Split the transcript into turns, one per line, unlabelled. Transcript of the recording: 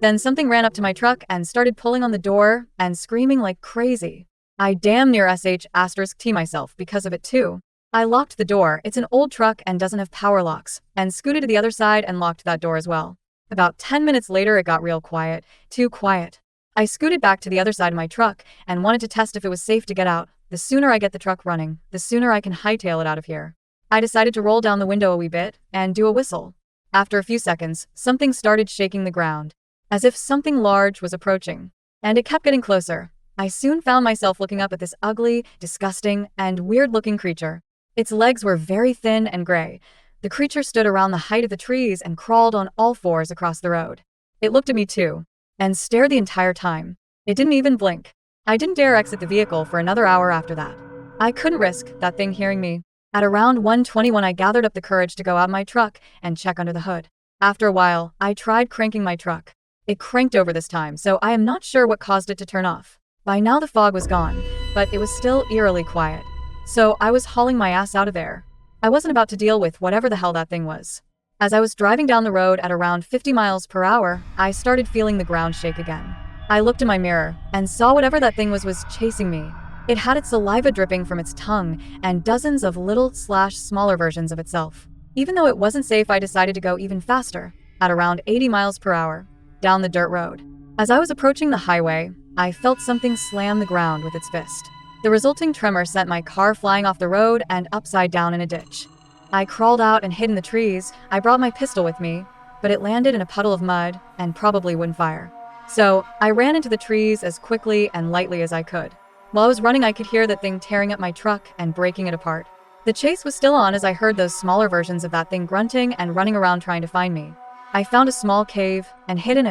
Then something ran up to my truck and started pulling on the door and screaming like crazy. I damn near *T myself because of it too. I locked the door, it's an old truck and doesn't have power locks, and scooted to the other side and locked that door as well. About 10 minutes later it got real quiet, too quiet. I scooted back to the other side of my truck and wanted to test if it was safe to get out. The sooner I get the truck running, the sooner I can hightail it out of here. I decided to roll down the window a wee bit and do a whistle. After a few seconds, something started shaking the ground, as if something large was approaching. And it kept getting closer. I soon found myself looking up at this ugly, disgusting, and weird-looking creature. Its legs were very thin and gray. The creature stood around the height of the trees and crawled on all fours across the road. It looked at me too, and stared the entire time. It didn't even blink. I didn't dare exit the vehicle for another hour after that. I couldn't risk that thing hearing me. At around 1:21 I gathered up the courage to go out my truck and check under the hood. After a while, I tried cranking my truck. It cranked over this time, so I am not sure what caused it to turn off. By now the fog was gone, but it was still eerily quiet. So I was hauling my ass out of there. I wasn't about to deal with whatever the hell that thing was. As I was driving down the road at around 50 miles per hour, I started feeling the ground shake again. I looked in my mirror and saw whatever that thing was chasing me. It had its saliva dripping from its tongue and dozens of little/smaller versions of itself. Even though it wasn't safe, I decided to go even faster, at around 80 miles per hour, down the dirt road. As I was approaching the highway, I felt something slam the ground with its fist. The resulting tremor sent my car flying off the road and upside down in a ditch. I crawled out and hid in the trees. I brought my pistol with me, but it landed in a puddle of mud and probably wouldn't fire. So I ran into the trees as quickly and lightly as I could. While I was running, I could hear that thing tearing up my truck and breaking it apart. The chase was still on as I heard those smaller versions of that thing grunting and running around trying to find me. I found a small cave and hid in it.